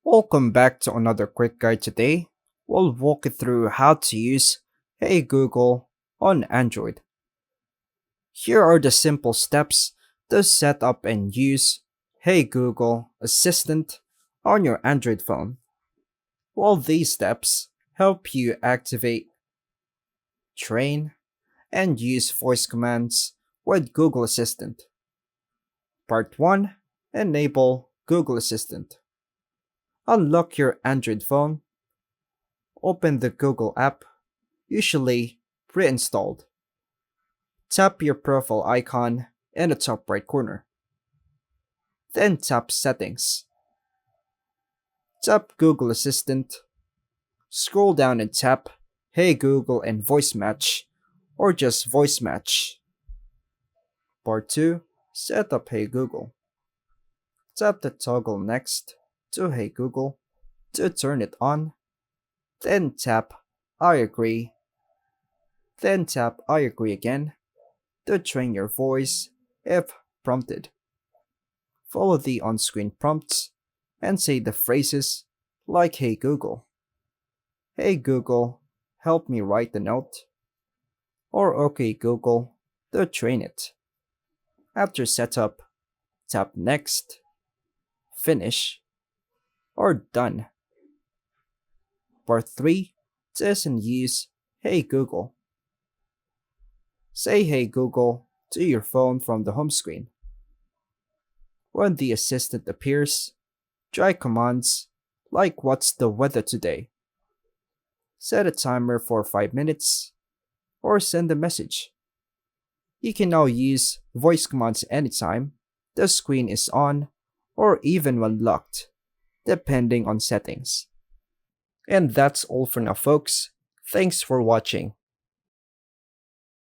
Welcome back to another quick guide today. We'll walk you through how to use Hey Google on Android. Here are the simple steps to set up and use Hey Google Assistant on your Android phone. Well, these steps help you activate, train, and use voice commands with Google Assistant. Part 1. Enable Google Assistant. Unlock your Android phone. Open the Google app, usually pre-installed. Tap your profile icon in the top right corner. Then tap Settings. Tap Google Assistant. Scroll down and tap Hey Google and Voice Match, or just Voice Match. Part 2. Set up Hey Google. Tap the toggle next to Hey Google to turn it on. Then tap I agree. Then tap I agree again to train your voice if prompted. Follow the on-screen prompts and say the phrases like Hey Google. Hey Google, help me write the note. Or OK Google to train it. After setup, tap Next, Finish, or Done. Part 3. Test and use Hey Google. Say Hey Google to your phone from the home screen. When the assistant appears, try commands like What's the weather today? Set a timer for 5 minutes, or send a message. You can now use voice commands anytime the screen is on or even when locked, depending on settings. And that's all for now, folks. Thanks for watching.